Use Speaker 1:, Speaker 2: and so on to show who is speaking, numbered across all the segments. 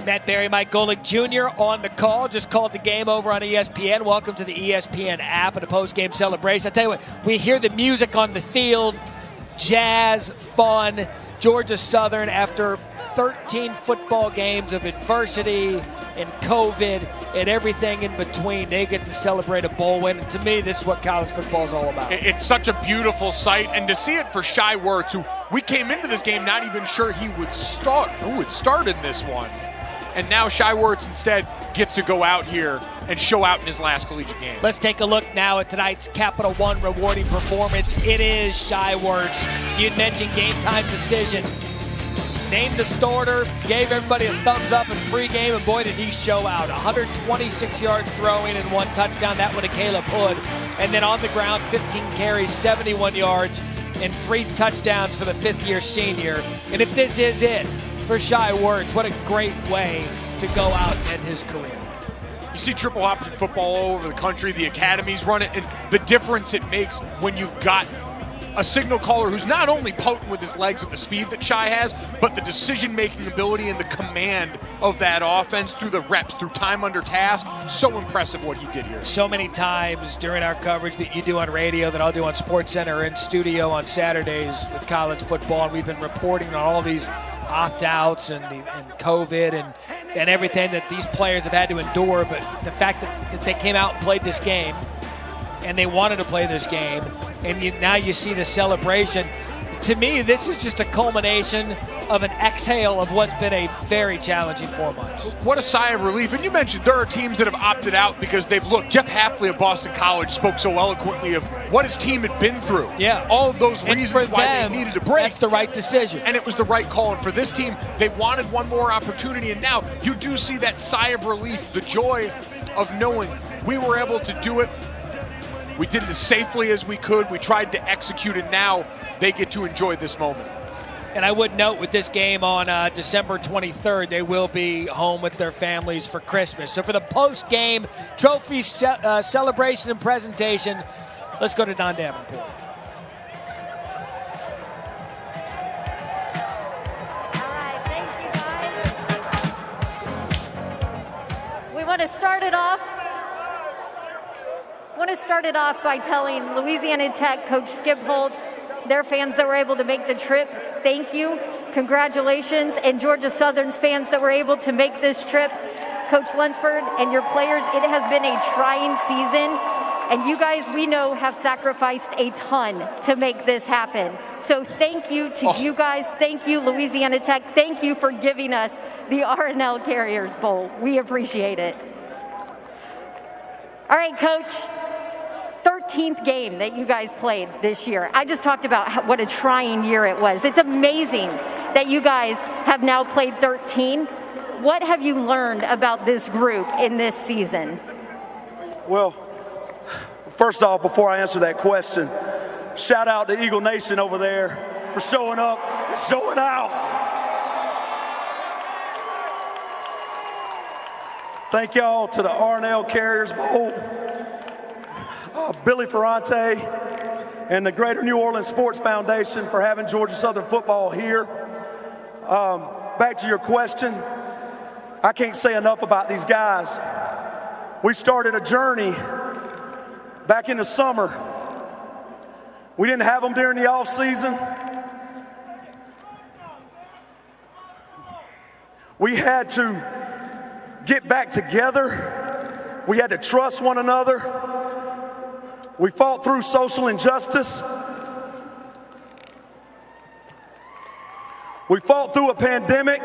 Speaker 1: Matt Berry, Mike Golick Jr. on the call. Just called the game over on ESPN. Welcome to the ESPN app and a post-game celebration. I tell you what, we hear the music on the field, jazz, fun. Georgia Southern, after 13 football games of adversity and COVID and everything in between, they get to celebrate a bowl win. And to me, this is what college football is all about.
Speaker 2: It's such a beautiful sight, and to see it for Shai Werts, who we came into this game not even sure he would start, who would start in this one. And now Shai Werts instead gets to go out here and show out in his last collegiate game.
Speaker 1: Let's take a look now at tonight's Capital One rewarding performance. It is Shai Werts. You'd mentioned game time decision. Named the starter, gave everybody a thumbs up in pregame, and boy did he show out. 126 yards throwing and 1 touchdown, that one to Caleb Hood. And then on the ground, 15 carries, 71 yards, and 3 touchdowns for the fifth-year senior. And if this is it for Shai Werts, what a great way to go out in his career.
Speaker 2: You see triple option football all over the country. The academies run it, and the difference it makes when you've got a signal caller who's not only potent with his legs with the speed that Shai has, but the decision-making ability and the command of that offense through the reps, through time under task. So impressive what he did here.
Speaker 1: So many times during our coverage that you do on radio, that I'll do on SportsCenter or in studio on Saturdays with college football, and we've been reporting on all these opt-outs and COVID and everything that these players have had to endure. But the fact that they came out and played this game, and they wanted to play this game, and now you see the celebration. To me, this is just a culmination of an exhale of what's been a very challenging 4 months.
Speaker 2: What a sigh of relief. And you mentioned there are teams that have opted out because they've looked. Jeff Hafley of Boston College spoke so eloquently of what his team had been through.
Speaker 1: Yeah.
Speaker 2: All of those reasons why
Speaker 1: them,
Speaker 2: they needed a break.
Speaker 1: That's the right decision.
Speaker 2: And it was the right call. And for this team, they wanted one more opportunity. And now you do see that sigh of relief, the joy of knowing we were able to do it. We did it as safely as we could. We tried to execute it. Now they get to enjoy this moment.
Speaker 1: And I would note with this game on December 23rd, they will be home with their families for Christmas. So for the post-game trophy celebration and presentation, let's go to Don Davenport.
Speaker 3: We want to start it off by telling Louisiana Tech coach Skip Holtz, their fans that were able to make the trip, thank you, congratulations, and Georgia Southern's fans that were able to make this trip, Coach Lunsford and your players, it has been a trying season, and you guys, we know, have sacrificed a ton to make this happen. So thank you to you guys, thank you Louisiana Tech, thank you for giving us the R+L Carriers Bowl. We appreciate it. All right, Coach. 13th game that you guys played this year. I just talked about what a trying year it was. It's amazing that you guys have now played 13. What have you learned about this group in this season?
Speaker 4: Well, first off, before I answer that question, shout out to Eagle Nation over there for showing up and showing out. Thank y'all to the R+L Carriers Bowl, Billy Ferrante, and the Greater New Orleans Sports Foundation for having Georgia Southern football here. Back to your question, I can't say enough about these guys. We started a journey back in the summer. We didn't have them during the off season. We had to get back together. We had to trust one another. We fought through social injustice. We fought through a pandemic.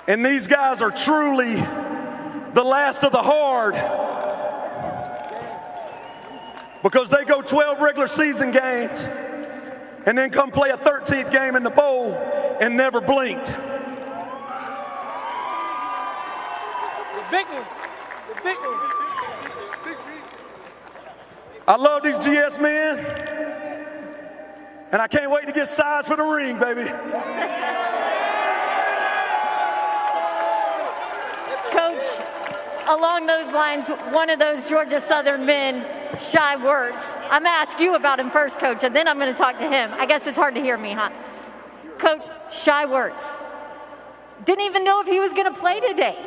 Speaker 4: And these guys are truly the last of the hard, because they go 12 regular season games and then come play a 13th game in the bowl and never blinked.
Speaker 5: The big ones. The big ones.
Speaker 4: I love these GS men, and I can't wait to get size for the ring, baby.
Speaker 3: Coach, along those lines, one of those Georgia Southern men, Shai Werts. I'm going to ask you about him first, Coach, and then I'm going to talk to him. I guess it's hard to hear me, huh? Coach, Shai Werts, Didn't even know if he was going to play today.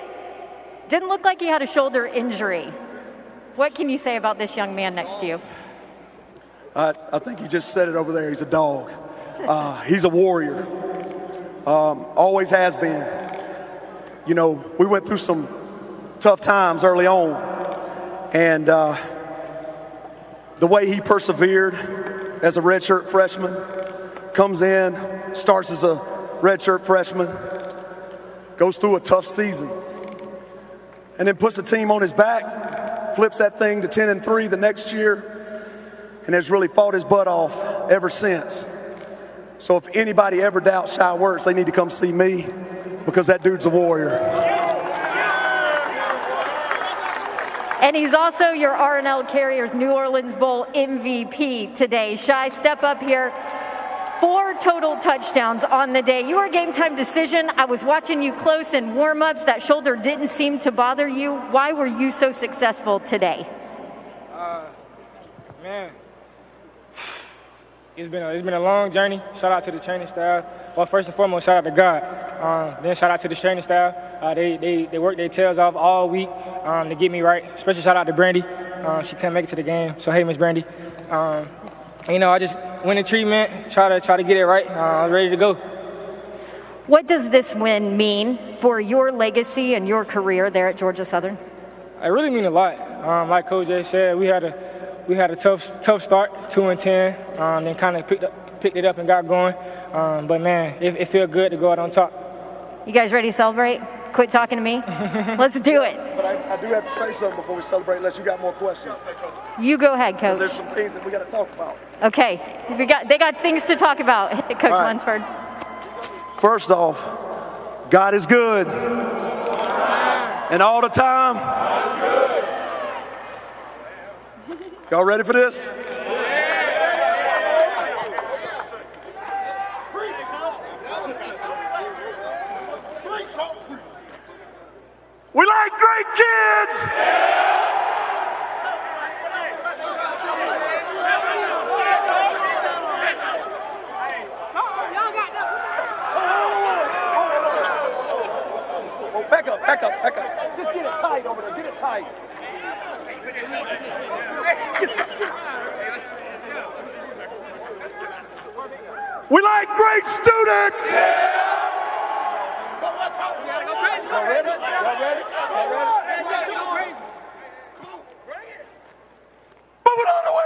Speaker 3: Didn't look like he had a shoulder injury. What can you say about this young man next to you?
Speaker 4: I think you just said it over there. He's a dog. He's a warrior. Always has been. You know, we went through some tough times early on, and the way he persevered as a redshirt freshman, comes in, starts as a redshirt freshman, goes through a tough season, and then puts the team on his back, flips that thing to 10-3 the next year, and has really fought his butt off ever since. So if anybody ever doubts Shi Werts, they need to come see me, because that dude's a warrior.
Speaker 3: And he's also your RNL Carriers New Orleans Bowl MVP today. Shi, step up here. 4 total touchdowns on the day. You were a game-time decision. I was watching you close in warm-ups. That shoulder didn't seem to bother you. Why were you so successful today?
Speaker 5: Man, it's been a long journey. Shout out to the training staff. Well, first and foremost, shout out to God. Then shout out to the training staff. They worked their tails off all week to get me right. Special shout out to Brandy. She couldn't make it to the game, so hey, Miss Brandy. You know, I just went in treatment, try to get it right. I was ready to go.
Speaker 3: What does this win mean for your legacy and your career there at Georgia Southern?
Speaker 5: It really mean a lot. Like Coach Jay said, we had a tough start, 2-10, then kind of picked it up and got going. But man, it felt good to go out on top.
Speaker 3: You guys ready to celebrate? Quit talking to me. Let's do it.
Speaker 4: But I do have to say something before we celebrate, unless you got more questions.
Speaker 3: You go ahead,
Speaker 4: Because
Speaker 3: Coach.
Speaker 4: there's some things that we got to talk about.
Speaker 3: Okay, they got things to talk about, Coach
Speaker 4: All right.
Speaker 3: Lunsford.
Speaker 4: First off, God is good. And all the time. Y'all ready for this? We like great kids. Oh, back up. Just get it tight over there. Get it tight. We like great students. Y'all ready? Moving on to win.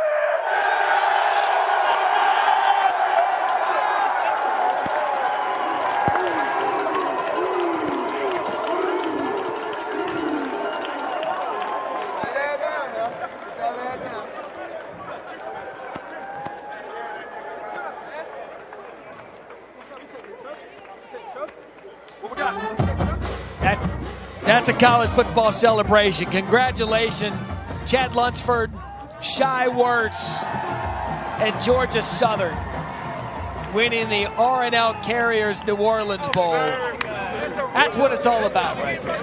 Speaker 4: What we got?
Speaker 1: That's a college football celebration. Congratulations, Chad Lunsford, Shi Werts, and Georgia Southern winning the RNL Carriers New Orleans Bowl. That's what it's all about right there.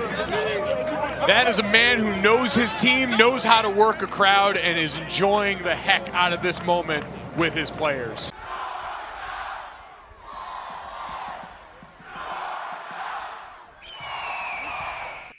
Speaker 2: That is a man who knows his team, knows how to work a crowd, and is enjoying the heck out of this moment with his players.